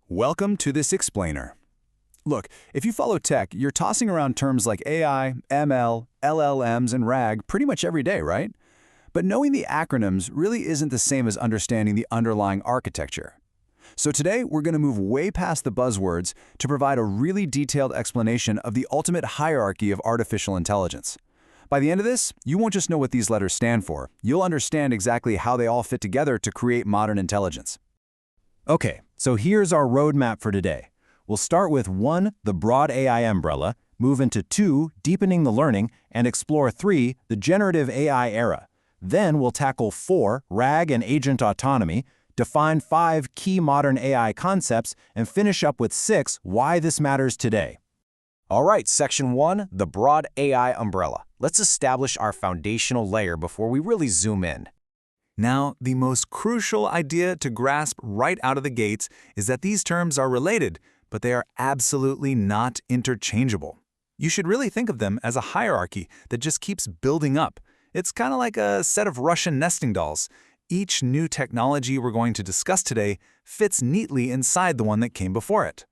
Welcome to this explainer. Look, if you follow tech, you're tossing around terms like AI, ML, LLMs, and RAG pretty much every day, right? But knowing the acronyms really isn't the same as understanding the underlying architecture. So today, we're going to move way past the buzzwords to provide a really detailed explanation of the ultimate hierarchy of artificial intelligence. By the end of this, you won't just know what these letters stand for, you'll understand exactly how they all fit together to create modern intelligence. Okay, so here's our roadmap for today. We'll start with 1, the broad AI umbrella, move into 2, deepening the learning, and explore 3, the generative AI era. Then we'll tackle 4, RAG and agent autonomy, define 5 key modern AI concepts, and finish up with 6, why this matters today. All right, Section 1, the broad AI umbrella. Let's establish our foundational layer before we really zoom in. Now, the most crucial idea to grasp right out of the gates is that these terms are related, but they are absolutely not interchangeable. You should really think of them as a hierarchy that just keeps building up. It's kind of like a set of Russian nesting dolls. Each new technology we're going to discuss today fits neatly inside the one that came before it.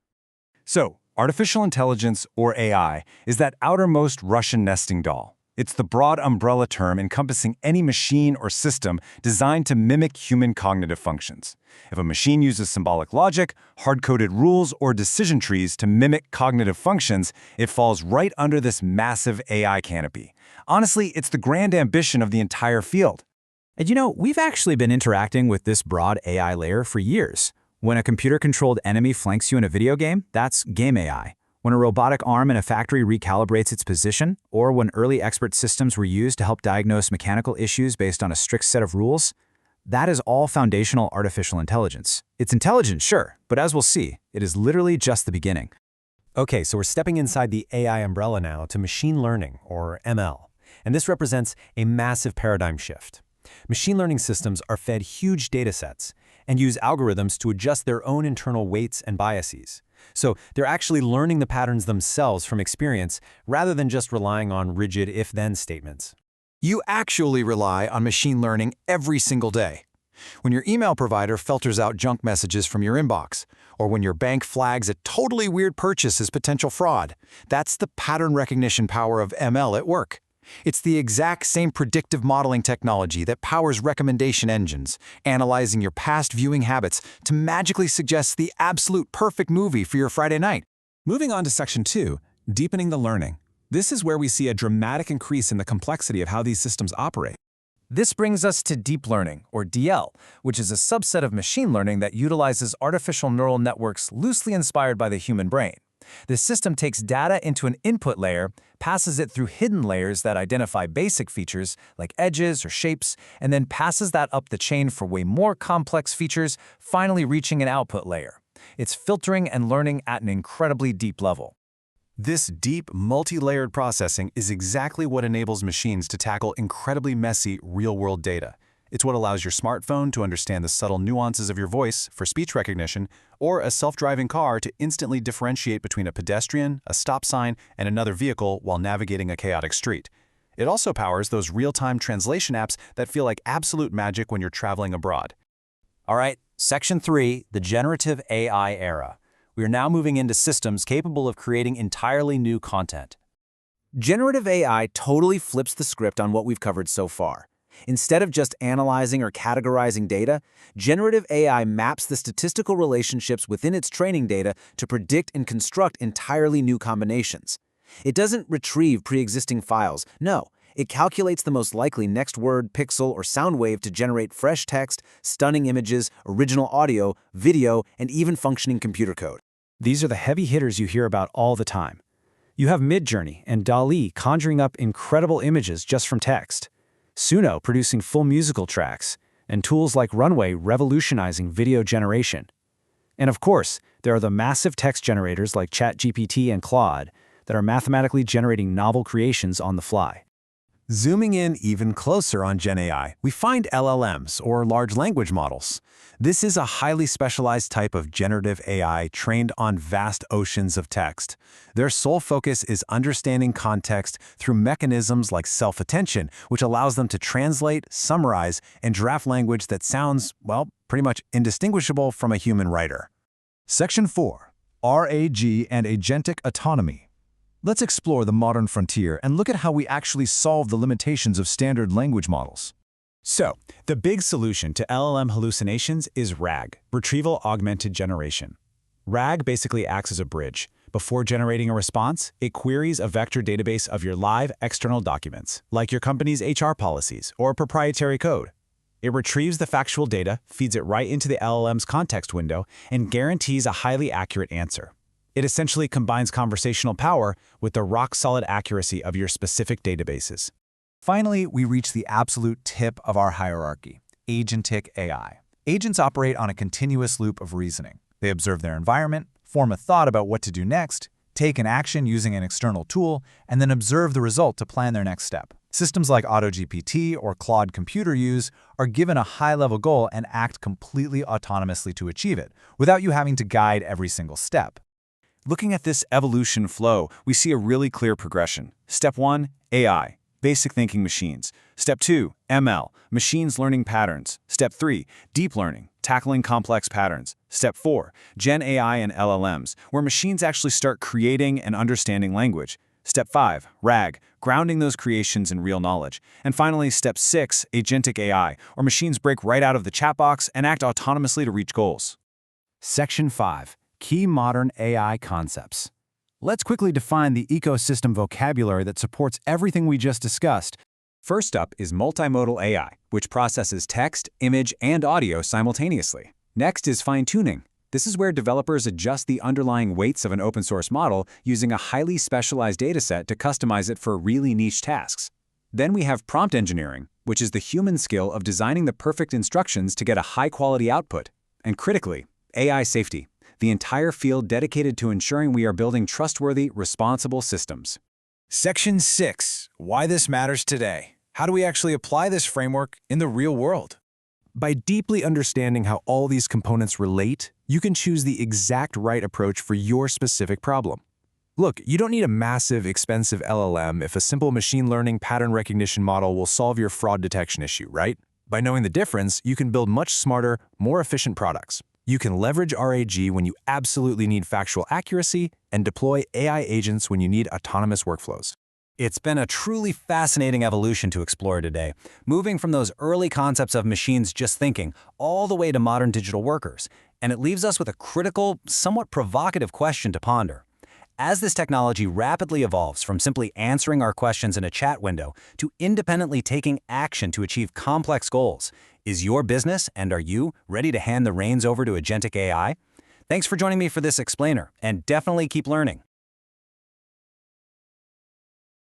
So, artificial intelligence, or AI, is that outermost Russian nesting doll. It's the broad umbrella term encompassing any machine or system designed to mimic human cognitive functions. If a machine uses symbolic logic, hard-coded rules, or decision trees to mimic cognitive functions, it falls right under this massive AI canopy. Honestly, it's the grand ambition of the entire field. And we've actually been interacting with this broad AI layer for years. When a computer-controlled enemy flanks you in a video game, that's game AI. When a robotic arm in a factory recalibrates its position, or when early expert systems were used to help diagnose mechanical issues based on a strict set of rules, that is all foundational artificial intelligence. It's intelligent, sure, but as we'll see, it is literally just the beginning. Okay, so we're stepping inside the AI umbrella now to machine learning, or ML. And this represents a massive paradigm shift. Machine learning systems are fed huge data sets and use algorithms to adjust their own internal weights and biases. So they're actually learning the patterns themselves from experience rather than just relying on rigid if-then statements. You actually rely on machine learning every single day. When your email provider filters out junk messages from your inbox, or when your bank flags a totally weird purchase as potential fraud, that's the pattern recognition power of ML at work. It's the exact same predictive modeling technology that powers recommendation engines, analyzing your past viewing habits to magically suggest the absolute perfect movie for your Friday night. Moving on to Section 2, deepening the learning. This is where we see a dramatic increase in the complexity of how these systems operate. This brings us to deep learning, or DL, which is a subset of machine learning that utilizes artificial neural networks loosely inspired by the human brain. This system takes data into an input layer, passes it through hidden layers that identify basic features like edges or shapes, and then passes that up the chain for way more complex features, finally reaching an output layer. It's filtering and learning at an incredibly deep level. This deep, multi-layered processing is exactly what enables machines to tackle incredibly messy, real-world data. It's what allows your smartphone to understand the subtle nuances of your voice for speech recognition, or a self-driving car to instantly differentiate between a pedestrian, a stop sign, and another vehicle while navigating a chaotic street. It also powers those real-time translation apps that feel like absolute magic when you're traveling abroad. All right, Section 3, the generative AI era. We are now moving into systems capable of creating entirely new content. Generative AI totally flips the script on what we've covered so far. Instead of just analyzing or categorizing data, generative AI maps the statistical relationships within its training data to predict and construct entirely new combinations. It doesn't retrieve pre-existing files. No, it calculates the most likely next word, pixel, or sound wave to generate fresh text, stunning images, original audio, video, and even functioning computer code. These are the heavy hitters you hear about all the time. You have Midjourney and DALL-E conjuring up incredible images just from text, Suno producing full musical tracks, and tools like Runway revolutionizing video generation. And of course, there are the massive text generators like ChatGPT and Claude that are mathematically generating novel creations on the fly. Zooming in even closer on Gen AI, we find LLMs, or large language models. This is a highly specialized type of generative AI trained on vast oceans of text. Their sole focus is understanding context through mechanisms like self-attention, which allows them to translate, summarize, and draft language that sounds, well, pretty much indistinguishable from a human writer. Section 4. RAG and Agentic Autonomy. Let's explore the modern frontier and look at how we actually solve the limitations of standard language models. So, the big solution to LLM hallucinations is RAG, Retrieval Augmented Generation. RAG basically acts as a bridge. Before generating a response, it queries a vector database of your live external documents, like your company's HR policies or proprietary code. It retrieves the factual data, feeds it right into the LLM's context window, and guarantees a highly accurate answer. It essentially combines conversational power with the rock-solid accuracy of your specific databases. Finally, we reach the absolute tip of our hierarchy, agentic AI. Agents operate on a continuous loop of reasoning. They observe their environment, form a thought about what to do next, take an action using an external tool, and then observe the result to plan their next step. Systems like AutoGPT or Claude Computer Use are given a high-level goal and act completely autonomously to achieve it, without you having to guide every single step. Looking at this evolution flow, we see a really clear progression. Step 1, AI, basic thinking machines. Step 2, ML, machines learning patterns. Step 3, deep learning, tackling complex patterns. Step 4, Gen AI and LLMs, where machines actually start creating and understanding language. Step 5, RAG, grounding those creations in real knowledge. And finally, Step 6, Agentic AI, or machines break right out of the chat box and act autonomously to reach goals. Section 5. Key modern AI concepts. Let's quickly define the ecosystem vocabulary that supports everything we just discussed. First up is multimodal AI, which processes text, image, and audio simultaneously. Next is fine-tuning. This is where developers adjust the underlying weights of an open-source model using a highly specialized dataset to customize it for really niche tasks. Then we have prompt engineering, which is the human skill of designing the perfect instructions to get a high-quality output. And critically, AI safety, the entire field dedicated to ensuring we are building trustworthy, responsible systems. Section 6. Why this matters today. How do we actually apply this framework in the real world? By deeply understanding how all these components relate, you can choose the exact right approach for your specific problem. Look, you don't need a massive, expensive LLM if a simple machine learning pattern recognition model will solve your fraud detection issue, right? By knowing the difference, you can build much smarter, more efficient products. You can leverage RAG when you absolutely need factual accuracy and deploy AI agents when you need autonomous workflows. It's been a truly fascinating evolution to explore today, moving from those early concepts of machines just thinking all the way to modern digital workers. And it leaves us with a critical, somewhat provocative question to ponder. As this technology rapidly evolves from simply answering our questions in a chat window to independently taking action to achieve complex goals, is your business and are you ready to hand the reins over to agentic AI? Thanks for joining me for this explainer, and definitely keep learning.